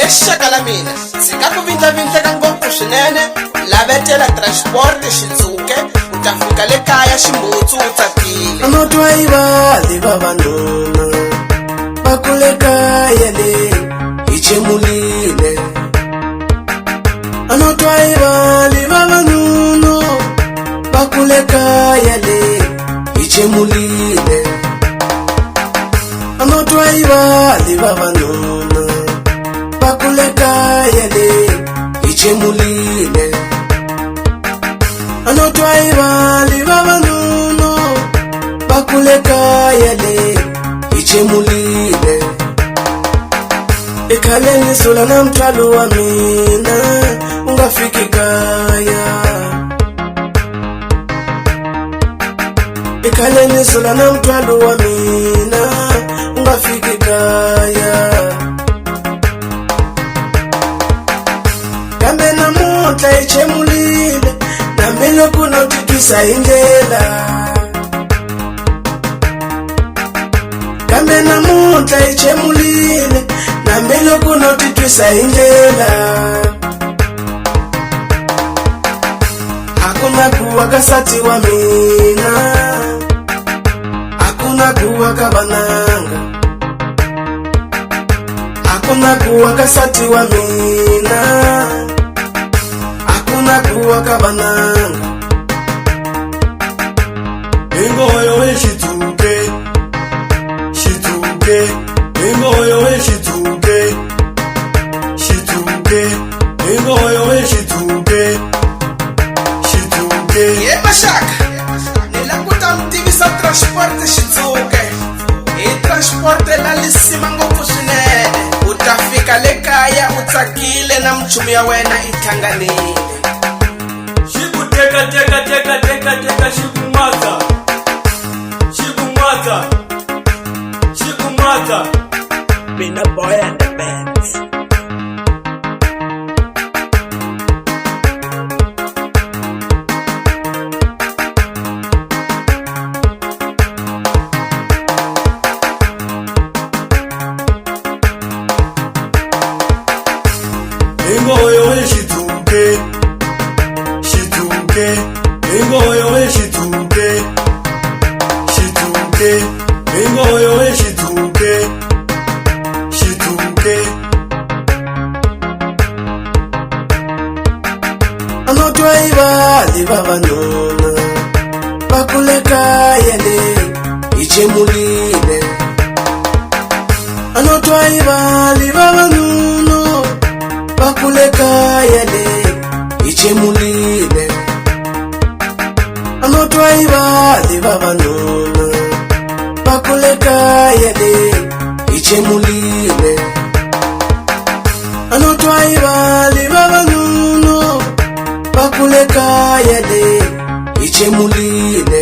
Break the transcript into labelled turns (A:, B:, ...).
A: Exaka la mina sika ku vindlavindleka ngopfu swinene lavetela transport xitsuke u ta fika le kaya ximbutsu u tsakile.
B: Anotwa ivali vavanuna va kule kaya le hi chemulile. Anotwa ivali vavanuna va kule kaya le hi chemulile. Anotwa ivali vavanuna va kule kaya le hi chemulile. Anotwa ivali vavanuna va kule kaya le hi chemulile. Ekhaleni sula na mthwalo wa mina u nga fiki kaya. Ekhaleni sula na mthwalo wa mina u nga fiki kaya. Kambe namuntlha hi chemulile nambe loko no titwisa hi ndlela. Kambe namuntlha hi chemulile nambe loko no titwisa hi ndlela. Hakuna kuwa ka nsati wa mina, hakuna kuwa ka vananga, hakuna kuwa ka nsati wa mina, hakuna kuwa ka vananga. Ingoyo we xitsuke, xitsuke, ingoyo we xitsuke, xitsuke, ingoyo we xitsuke, xitsuke.
A: Ye Mashaka ni la ku ta mi tivisa transport xitsuke hi transport la lisima ngopfu swinene u ta fika le kaya u tsakile na mchumu ya wena i hlanganile.
C: Teka Shikumata been a boy and the bands.
B: Ingoyo we xitsuke, xitsuke, ingoyo we xitsuke, xitsuke, ingoyo we xitsuke, xitsuke. Anotwa ivali vavanuna va kule kaya le hi chemulile. Anotwa ivali vavanuna va kule kaya le hi chemulile. Anotwa ivali vavanuna va kule kaya le hi chemulile. Anotwa ivali vavanuna va kule kaya le hi chemulile.